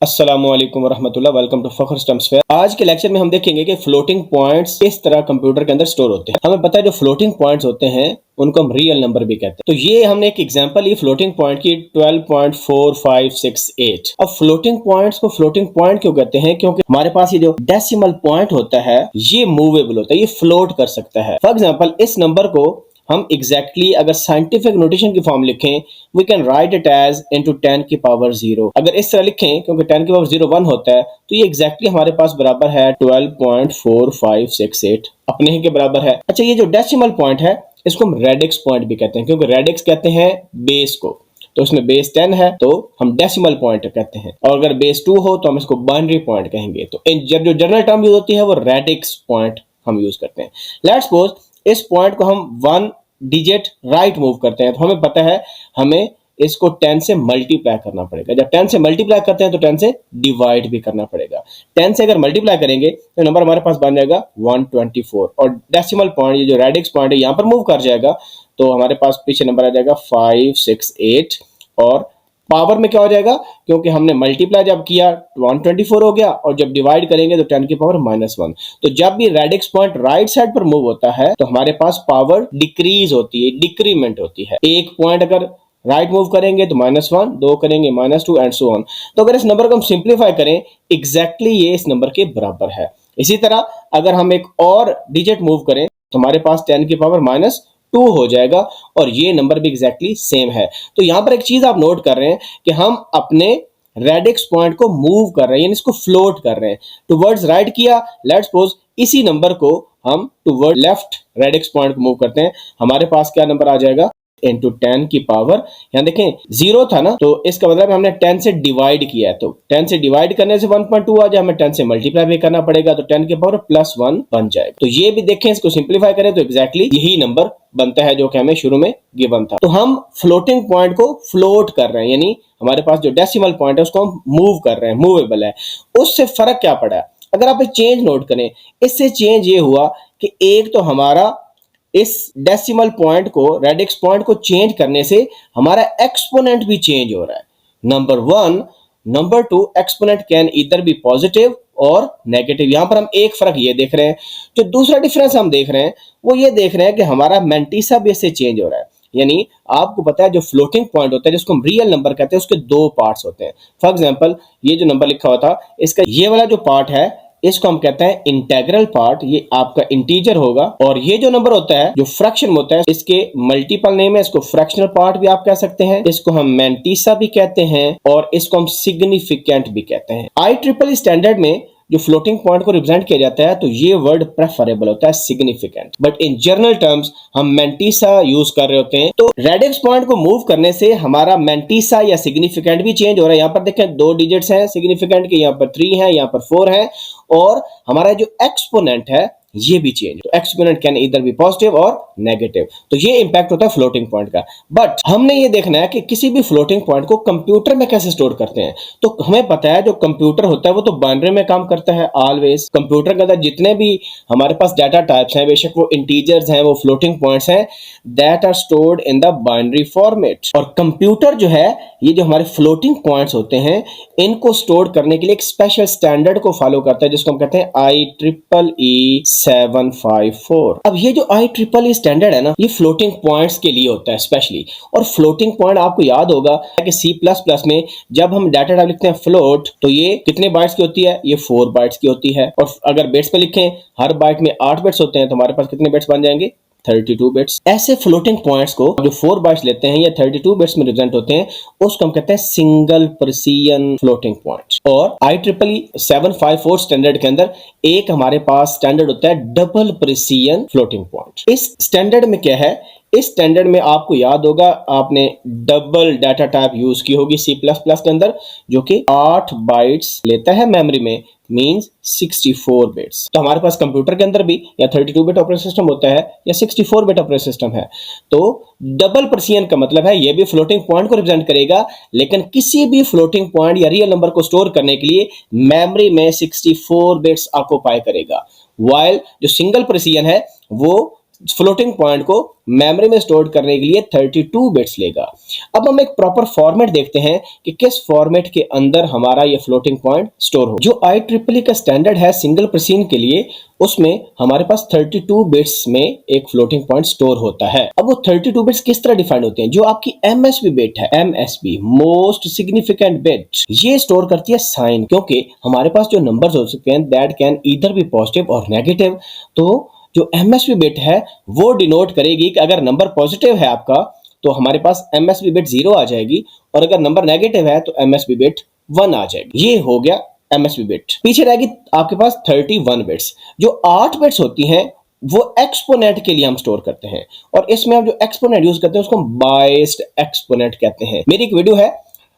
अस्सलामुअलैकुम वरहमतुल्लाह। Welcome to Fakhar stumps fair. आज के लेक्चर में हम देखेंगे कि फ्लोटिंग पॉइंट्स किस तरह कंप्यूटर के अंदर स्टोर होते हैं। हमें पता है जो फ्लोटिंग पॉइंट्स होते हैं उनको हम रियल नंबर भी कहते हैं। तो ये हमने एक एग्जांपल ली फ्लोटिंग पॉइंट की 12.4568। अब फ्लोटिंग पॉइंट्स को फ्लोटिंग पॉइंट क्यों कहते हैं? क्योंकि हमारे पास ये जो डेसिमल पॉइंट होता है ये मूवेबल होता है, ये फ्लोट कर सकता है। फॉर एग्जाम्पल इस नंबर को हम एग्जैक्टली अगर साइंटिफिक नोटेशन की फॉर्म लिखें, we can write it as into 10 की पावर 0। अगर इस तरह लिखें, क्योंकि 10 की पावर 0 1 होता है, तो ये एग्जैक्टली हमारे पास बराबर है 12.4568 अपने ही के बराबर है। अच्छा, ये जो डेसिमल पॉइंट है इसको हम रेडिक्स पॉइंट भी कहते हैं, क्योंकि रेडिक्स कहते हैं बेस को। तो इसमें बेस 10 है तो हम डेसिमल पॉइंट कहते हैं, और अगर बेस 2 हो तो हम इसको बाइनरी पॉइंट कहेंगे। तो जब जो जनरल टर्म यूज होती है वो रेडिक्स पॉइंट हम यूज करते हैं। लेट्स सपोज इस पॉइंट को हम 1 डिजिट राइट मूव करते हैं, तो हमें पता है हमें इसको 10 से मल्टीप्लाई करना पड़ेगा। जब 10 से मल्टीप्लाई करते हैं तो 10 से डिवाइड भी करना पड़ेगा। 10 से अगर मल्टीप्लाई करेंगे तो नंबर हमारे पास बन जाएगा 124, और डेसिमल पॉइंट ये जो रेडिक्स पॉइंट है यहाँ पर मूव कर जाएगा, तो हमारे पास पीछे नंबर आ जाएगा 568, और पावर में क्या हो जाएगा, क्योंकि हमने मल्टीप्लाई जब किया 124 हो गया, और जब डिवाइड करेंगे तो 10 की पावर -1। तो जब भी रेडिक्स पॉइंट राइट साइड पर मूव होता है तो हमारे पास पावर डिक्रीज होती है, डिक्रीमेंट होती है। एक पॉइंट अगर राइट मूव करेंगे तो -1, 2 करेंगे -2 एंड सो ऑन। तो अगर इस नंबर को हम सिंप्लीफाई करें, एग्जैक्टली ये इस नंबर के बराबर है। इसी तरह अगर हम एक और डिजिट मूव करें तो हमारे पास 10 की पावर -2 हो जाएगा, और ये नंबर भी एग्जैक्टली सेम है। तो यहां पर एक चीज आप नोट कर रहे हैं कि हम अपने रेडिक्स पॉइंट को मूव कर रहे हैं, यानी इसको फ्लोट कर रहे हैं। टुवर्ड्स राइट किया, लेट्स सपोज इसी नंबर को हम टुवर्ड लेफ्ट रेडिक्स पॉइंट को मूव करते हैं, हमारे पास क्या नंबर आ जाएगा इंटू 10 की पावर, यहां देखें 0 था ना, तो इसका मतलब हमने 10 से डिवाइड किया है, तो 10 से डिवाइड करने से 1.2 आ जाए, हमें 10 से मल्टीप्लाई भी करना पड़ेगा, तो 10 की पावर +1 बन जाएगा। तो ये भी देखें, इसको सिंप्लीफाई करें तो एग्जैक्टली यही नंबर बनता है जो कि हमें शुरू में गिवन था। तो हम फ्लोटिंग पॉइंट को फ्लोट कर रहे हैं, यानी हमारे पास जो डेसिमल पॉइंट है उसको हम मूव कर रहे हैं, मूवेबल है। उससे फर्क क्या पड़ा है? अगर आप चेंज नोट करें, इससे चेंज ये हुआ कि एक तो हमारा इस डेसिमल पॉइंट को, रेडिक्स पॉइंट को चेंज करने से हमारा एक्सपोनेंट भी चेंज हो रहा है, number 1। Number 2, exponent can either be positive और नेगेटिव। यहां पर हम एक फर्क ये देख रहे हैं। जो दूसरा डिफरेंस हम देख रहे हैं वो ये देख रहे हैं कि हमारा मैंटीसा भी इससे चेंज हो रहा है। यानी आपको पता है जो फ्लोटिंग पॉइंट होता है जिसको हम रियल नंबर कहते हैं, उसके दो पार्ट्स होते हैं। फॉर एग्जांपल ये जो नंबर लिखा हुआ था, इसका ये वाला जो पार्ट है इसको हम कहते हैं इंटेग्रल पार्ट, ये आपका इंटीजर होगा। और ये जो नंबर होता है जो फ्रैक्शन होता है, इसके मल्टीपल नेम है, इसको फ्रैक्शनल पार्ट भी आप कह सकते हैं, इसको हम मैंटीसा भी कहते हैं, और इसको हम सिग्निफिकेंट भी कहते हैं। IEEE स्टैंडर्ड में जो फ्लोटिंग पॉइंट को रिप्रेजेंट किया जाता है तो ये वर्ड प्रेफरेबल होता है significant, but in general terms हम मैंटीसा यूज कर रहे होते हैं। तो रेडिक्स पॉइंट को मूव करने से हमारा मैंटीसा या सिग्निफिकेंट भी चेंज हो रहा है। यहाँ पर देखें 2 डिजिट्स हैं सिग्निफिकेंट के, यहाँ पर 3 है, यहाँ पर 4 है, और हमारा जो एक्सपोनेंट है ये भी चेंज। तो exponent can either be positive और नेगेटिव। तो ये इंपैक्ट होता है फ्लोटिंग पॉइंट का। बट हमने ये देखना है कि किसी भी फ्लोटिंग पॉइंट को कंप्यूटर में कैसे स्टोर करते हैं। तो हमें पता है जो कंप्यूटर होता है वो तो बाइनरी में काम करता है ऑलवेज। कंप्यूटर के अंदर जितने भी हमारे पास डाटा टाइप्स हैं, बेशक वो इंटीजर्स हैं, वो फ्लोटिंग पॉइंट्स हैं, that are stored in the binary format. और कंप्यूटर जो है, ये जो हमारे फ्लोटिंग पॉइंट्स होते हैं, इनको स्टोर करने के लिए एक स्पेशल स्टैंडर्ड को फॉलो करता है जिसको हम कहते हैं IEEE 754। अब ये जो IEEE स्टैंडर्ड है ना, ये फ्लोटिंग पॉइंट्स के लिए होता है स्पेशली। और फ्लोटिंग पॉइंट आपको याद होगा कि C++ में जब हम डाटा टाइप लिखते हैं फ्लोट, तो ये कितने बाइट्स की होती है? ये 4 बाइट्स की होती है। और अगर बिट्स में लिखें, हर बाइट में 8 बिट्स होते हैं, तो हमारे पास कितने बिट्स बन जाएंगे? 32 बिट्स। ऐसे फ्लोटिंग पॉइंट्स को जो 4 बाइट्स लेते हैं या 32 बिट्स में रिप्रेजेंट होते हैं, उसको हम कहते हैं सिंगल प्रिसिजन फ्लोटिंग पॉइंट। और IEEE 754 स्टैंडर्ड के अंदर एक हमारे पास स्टैंडर्ड होता है डबल प्रिसिजन फ्लोटिंग पॉइंट। इस स्टैंडर्ड में क्या है? इस स्टैंडर्ड में आपको याद होगा आपने डबल डाटा टाइप यूज की होगी C++ के अंदर, जो कि 8 बाइट्स लेता है मेमोरी में, मींस 64 बिट्स। तो हमारे पास कंप्यूटर के अंदर भी या 32 बिट ऑपरेटिंग सिस्टम होता है या 64 बिट ऑपरेटिंग सिस्टम है। तो डबल प्रिसिजन का मतलब है ये भी फ्लोटिंग पॉइंट को रिप्रेजेंट करेगा, लेकिन किसी भी फ्लोटिंग पॉइंट या रियल नंबर को स्टोर करने के लिए मेमोरी में 64 बिट्स ऑक्युपाई करेगा। वाइल जो सिंगल प्रिसिजन है वो फ्लोटिंग पॉइंट को मेमोरी में स्टोर करने के लिए 32 बिट्स लेगा। अब हम एक प्रॉपर फॉर्मेट देखते हैं कि किस फॉर्मेट के अंदर हमारा ये फ्लोटिंग पॉइंट स्टोर हो। जो IEEE का स्टैंडर्ड है सिंगल प्रोसीजर के लिए, उसमें हमारे पास 32 बिट्स में एक फ्लोटिंग पॉइंट स्टोर होता है। अब वो 32 बिट्स किस तरह डिफाइन होते हैं? जो आपकी MSB बिट है, MSB मोस्ट सिग्निफिकेंट बिट, ये स्टोर करती है साइन, क्योंकि हमारे पास जो नंबर्स हो सकते हैं that can either be positive और नेगेटिव। तो जो MSB बिट है वो डिनोट करेगी कि अगर नंबर पॉजिटिव है आपका तो हमारे पास MSB बिट 0 आ जाएगी, और अगर नंबर नेगेटिव है तो MSB बिट 1 आ जाएगी। ये हो गया MSB बिट। पीछे रहेगी आपके पास 31 बिट्स। जो 8 बिट्स होती हैं वो एक्सपोनेंट के लिए हम स्टोर करते हैं, और इसमें हम जो एक्सपोनेंट यूज करते हैं उसको हम बायस्ड एक्सपोनेंट कहते हैं। मेरी एक वीडियो है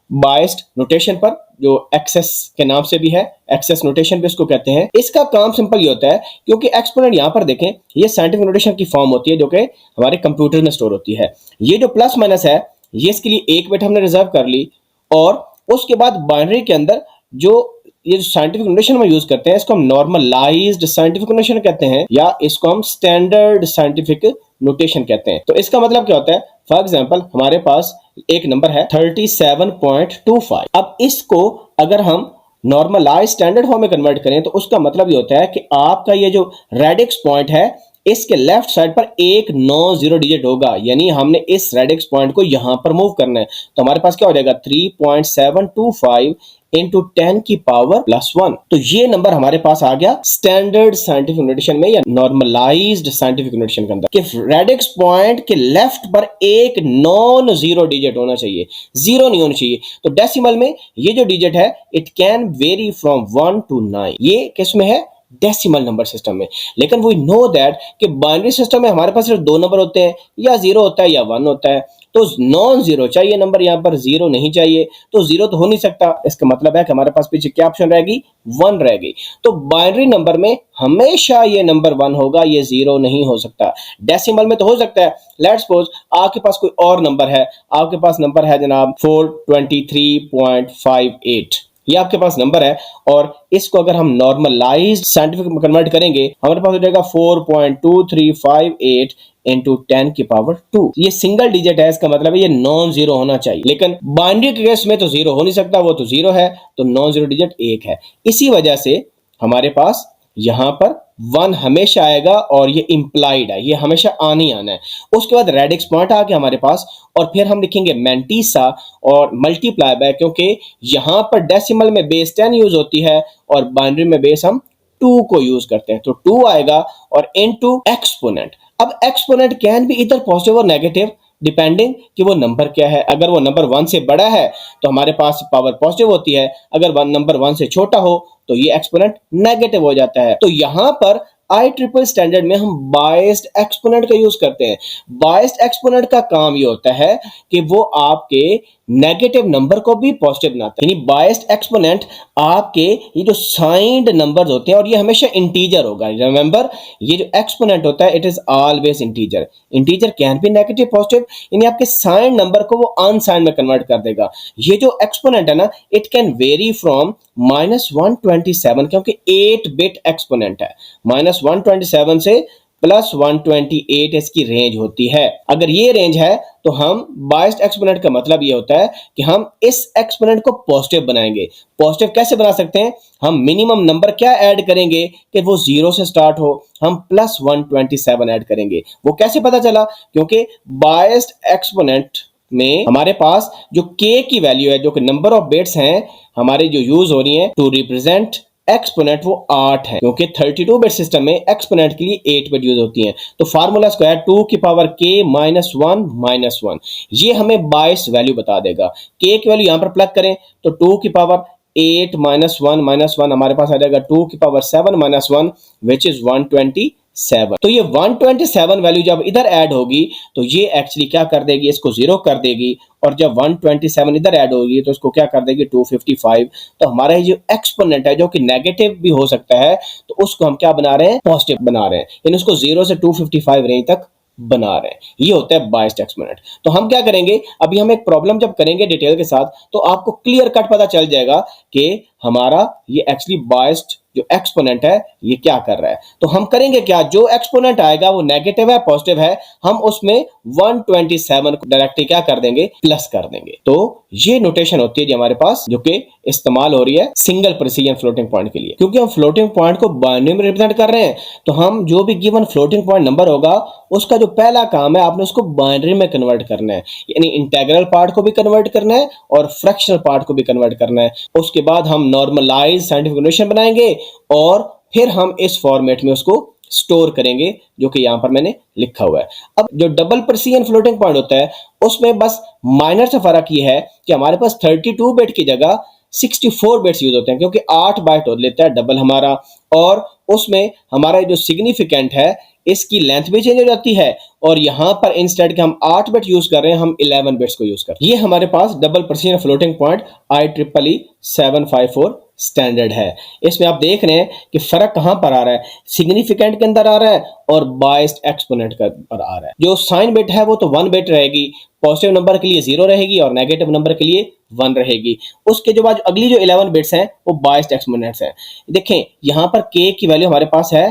बायस्ड नोटेशन पर, जो एक्सेस के नाम से भी है, एक्सेस नोटेशन भी इसको कहते हैं। इसका काम सिंपल ये होता है, क्योंकि एक्सपोनेंट यहां पर देखें ये साइंटिफिक नोटेशन की फॉर्म होती है जो कि हमारे कंप्यूटर में स्टोर होती है। ये जो प्लस माइनस है ये इसके लिए 1 बिट हमने रिजर्व कर ली, और उसके बाद बाइनरी के अंदर जो ये जो साइंटिफिक नोटेशन में यूज करते हैं इसको हम नॉर्मलाइज्ड साइंटिफिक नोटेशन कहते हैं, या इसको हम स्टैंडर्ड साइंटिफिक नोटेशन कहते हैं। तो इसका मतलब क्या होता है? फॉर एग्जांपल हमारे पास एक नंबर है 37.25। अब इसको अगर हम नॉर्मलाइज स्टैंडर्ड फॉर्म में कन्वर्ट करें तो उसका मतलब ये होता है कि आपका ये जो रेडिक्स पॉइंट है इसके लेफ्ट साइड पर एक 9 जीरो डिजिट होगा, यानी हमने इस रेडिक्स पॉइंट को यहां पर मूव करना है। तो हमारे पास क्या हो जाएगा 3.725 इंटू 10 की पावर +1। तो ये नंबर हमारे पास आ गया स्टैंडर्ड साइंटिफिक नोटेशन में या नॉर्मलाइज्ड साइंटिफिक नोटेशन के अंदर, कि रेडिक्स पॉइंट के लेफ्ट पर एक नॉन जीरो डिजिट होना चाहिए, जीरो नहीं होना चाहिए। तो डेसिमल में ये जो डिजिट है it can very from 1 to 9। ये किस में है? डेसिमल नंबर सिस्टम में। लेकिन वी नो दैट कि बाइनरी सिस्टम में हमारे पास सिर्फ 2 नंबर होते हैं, या 0 होता है या 1 होता है। तो नॉन जीरो चाहिए नंबर, यहाँ पर 0 नहीं चाहिए, तो 0 तो हो नहीं सकता। इसका मतलब है कि हमारे पास पीछे क्या ऑप्शन रहेगी? 1 रहेगी। तो बाइनरी नंबर में हमेशा ये नंबर 1 होगा, ये 0 नहीं हो सकता। डेसिमल में तो हो सकता है। लेट्स सपोज आपके पास कोई और नंबर है, आपके पास नंबर है जनाब 423.58, ये आपके पास नंबर है, और इसको अगर हम नॉर्मलाइज्ड साइंटिफिक में कन्वर्ट करेंगे हमारे पास हो जाएगा 4.2358 इंटू 10 की पावर 2। ये सिंगल डिजिट है, इसका मतलब है ये नॉन जीरो होना चाहिए। लेकिन बाइनरी के केस में तो 0 हो नहीं सकता, वो तो 0 है, तो नॉन जीरो डिजिट 1 है। इसी वजह से हमारे पास यहां पर 1 हमेशा आएगा, और ये इंप्लाइड है, ये हमेशा आना ही आना है। उसके बाद रेडिक्स पॉइंट आ गया हमारे पास, और फिर हम लिखेंगे मैंटीसा और मल्टीप्लाई बाय, क्योंकि यहां पर डेसिमल में बेस 10 यूज होती है और बाइनरी में बेस हम 2 को यूज करते हैं। तो 2 आएगा और इनटू एक्सपोनेंट। अब एक्सपोनेंट कैन बी इधर पॉजिटिव और नेगेटिव डिपेंडिंग कि वो नंबर क्या है। अगर वो नंबर 1 से बड़ा है तो हमारे पास पावर पॉजिटिव होती है, अगर नंबर 1 से छोटा हो तो ये एक्सपोनेंट नेगेटिव हो जाता है। तो यहां पर IEEE स्टैंडर्ड में हम बायस्ड एक्सपोनेंट का यूज करते हैं। बायस्ड एक्सपोनेंट का काम ये होता है कि वो आपके नेगेटिव नंबर को भी पॉजिटिव बनाता है। यानी बायस्ड एक्सपोनेंट आपके ये जो साइंड नंबर्स होते हैं, और ये हमेशा इंटीजर होगा। रिमेंबर, ये जो एक्सपोनेंट होता है it is always integer. Integer can be negative positive, यानी आपके साइंड नंबर को वो अनसाइंड में कन्वर्ट कर देगा। ये जो एक्सपोनेंट है ना, इट कैन वेरी फ्रॉम -127, क्योंकि 8 बिट एक्सपोनेंट है। -127 से +128 इसकी रेंज होती है। अगर ये रेंज है तो हम बायस्ड एक्सपोनेंट का मतलब ये होता है कि हम इस एक्सपोनेंट को पॉजिटिव बनाएंगे। पॉजिटिव कैसे बना सकते हैं? हम मिनिमम नंबर क्या ऐड करेंगे कि वो 0 से स्टार्ट हो, हम +127 ऐड करेंगे। वो कैसे पता चला? क्योंकि बायस्ड एक्सपोनेंट में हमारे पास जो k की वैल्यू है, जो कि नंबर ऑफ बिट्स हैं हमारे जो यूज हो रही है टू रिप्रेजेंट एक्सपोनेंट, वो 8 है, क्योंकि 32 बिट सिस्टम में एक्सपोनेंट के लिए 8 बिट यूज होती हैं। तो फार्मूला स्क्वायर 2 की पावर k -1 ये हमें 22 वैल्यू बता देगा। k की वैल्यू यहां पर प्लग करें तो 2 की पावर 8 -1 हमारे पास आ जाएगा 2 की पावर 7 -1 विच इज 127। तो ये 127 वैल्यू जब इधर ऐड होगी तो ये एक्चुअली क्या कर देगी? इसको 0 कर देगी, और जब 127 इधर ऐड होगी तो इसको क्या कर देगी? 255। तो हमारा ये जो एक्सपोनेंट है जो कि नेगेटिव भी हो सकता है, तो उसको हम क्या बना रहे हैं? पॉजिटिव बना रहे हैं, यानी उसको 0 से 255 रेंज तक बना रहे हैं। ये होता है बायस्ड एक्सपोनेंट। तो हम क्या करेंगे, अभी हम एक प्रॉब्लम जब करेंगे डिटेल के साथ तो आपको क्लियर कट पता चल जाएगा कि हमारा ये एक्चुअली बायस्ड जो एक्सपोनेंट है ये क्या कर रहा है। तो हम करेंगे क्या, जो एक्सपोनेंट आएगा वो नेगेटिव है पॉजिटिव है, हम उसमें 127 को डायरेक्टली क्या कर देंगे, प्लस कर देंगे। तो ये नोटेशन होती है जी हमारे पास, जो कि इस्तेमाल हो रही है सिंगल प्रिसीजन फ्लोटिंग पॉइंट के लिए। क्योंकि हम फ्लोटिंग पॉइंट को बाइनरी में रिप्रेजेंट कर रहे हैं, तो हम जो भी गिवन फ्लोटिंग पॉइंट नंबर होगा उसका जो पहला काम है आपने उसको बाइनरी में कन्वर्ट करना है, यानी इंटीग्रल पार्ट को भी कन्वर्ट करना है और फ्रैक्शनल पार्ट को भी कन्वर्ट करना है। उसके बाद हम नॉर्मलाइज साइंटिफिक नोटेशन बनाएंगे और फिर हम इस फॉर्मेट में उसको स्टोर करेंगे, जो कि यहां पर मैंने लिखा हुआ है। अब जो डबल प्रिसीजन फ्लोटिंग पॉइंट होता है उसमें बस माइनर सा फर्क ये है कि हमारे पास 32 बिट की जगह 64 बिट्स यूज होते हैं, क्योंकि 8 बाइट हो लेता है डबल हमारा, और उसमें हमारा जो सिग्निफिकेंट है इसकी लेंथ भी चेंज हो जाती है, और यहां पर इंस्टेड के हम 8 बिट यूज कर रहे हैं, हम 11 बिट्स को यूज कर रहे हैं। ये हमारे पास double precision floating point IEEE 754 standard है। इसमें आप देख रहे हैं कि फर्क कहां पर आ रहा है, सिग्निफिकेंट के अंदर आ रहा है और बायस्ड एक्सपोनेंट के अंदर आ रहा है। जो साइन बिट है वो तो 1 बिट रहेगी, पॉजिटिव नंबर के लिए 0 रहेगी और नेगेटिव नंबर के लिए 1 रहेगी। उसके जो बाद अगली जो 11 बिट्स हैं वो बायस्ड एक्सपोनेंट्स हैं। देखें यहां पर k की वैल्यू हमारे पास है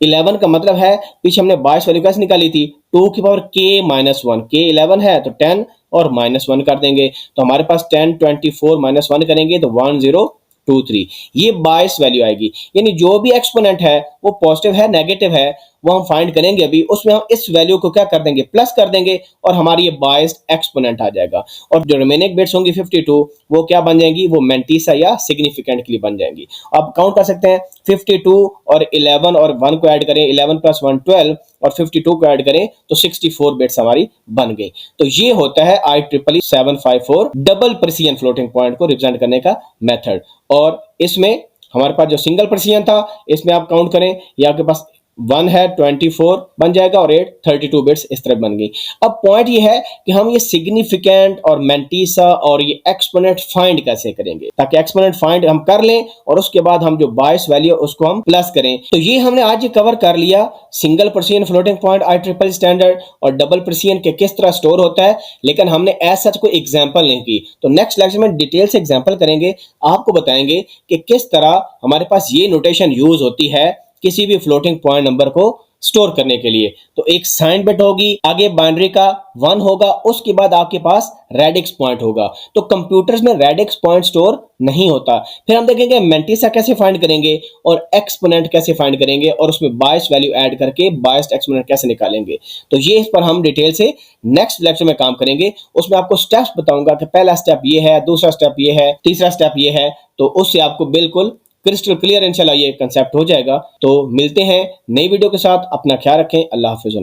11 का मतलब है, पीछे हमने बायस वैल्यू कैसे निकाली थी, 2 की पावर k माइनस 1, k 11 है तो 10 और माइनस 1 कर देंगे, तो हमारे पास 10 24 माइनस 1 करेंगे तो 1023, ये बायस वैल्यू आएगी। यानी जो भी एक्सपोनेंट है वो पॉजिटिव है नेगेटिव है वो हम फाइंड करेंगे अभी, उसमें हम इस वैल्यू को क्या कर देंगे, प्लस कर देंगे और हमारी ये बायस्ड एक्सपोनेंट आ जाएगा। और जो रिमेनिंग बिट्स होंगी 52 वो क्या बन जाएंगी, वो मेंटिसा या सिग्निफिकेंट के लिए बन जाएंगी। आप काउंट कर सकते हैं 52 और 11 और 1 को ऐड करें, 11 प्लस 1 12 और 52 को ऐड करें तो 64 बिट्स हमारी बन गई। तो ये होता है IEEE 754 double precision floating point को रिप्रेजेंट करने का मेथड। और इसमें हमारे पास जो सिंगल प्रिसीजन था इसमें आप काउंट करें, ये आपके पास 1 है 24 बन जाएगा और 8 32 बिट्स इस तरह बन गई। अब पॉइंट ये है कि हम ये सिग्निफिकेंट और मेंटिसा और ये एक्सपोनेंट फाइंड कैसे करेंगे, ताकि एक्सपोनेंट फाइंड हम कर लें और उसके बाद हम जो बायस वैल्यू उसको हम प्लस करें। तो ये हमने आज कवर कर लिया single precision floating point IEEE standard और डबल प्रिसीजन के किस तरह स्टोर होता है, लेकिन हमने एज सच कोई एग्जांपल नहीं की। तो नेक्स्ट लेक्चर में डिटेल से एग्जांपल करेंगे, आपको बताएंगे कि किस तरह हमारे पास ये नोटेशन यूज होती है किसी भी फ्लोटिंग पॉइंट नंबर को स्टोर करने के लिए। तो एक साइन बिट होगी, आगे बाइनरी का 1 होगा, उसके बाद आपके पास रेडिक्स पॉइंट होगा। तो कंप्यूटर्स में रेडिक्स पॉइंट स्टोर नहीं होता। फिर हम देखेंगे मेंटिसा कैसे फाइंड करेंगे और एक्सपोनेंट कैसे फाइंड करेंगे और उसमें बायस वैल्यू ऐड करके बायस्ड एक्सपोनेंट कैसे निकालेंगे। तो ये इस पर हम डिटेल से नेक्स्ट लेक्चर में काम करेंगे। उसमें आपको स्टेप्स बताऊंगा कि पहला स्टेप ये है, दूसरा स्टेप ये है, तीसरा स्टेप ये है। तो उससे आपको बिल्कुल क्रिस्टल क्लियर इंशाल्लाह ये कंसेप्ट हो जाएगा। तो मिलते हैं नई वीडियो के साथ, अपना ख्याल रखें, अल्लाह हाफिज़।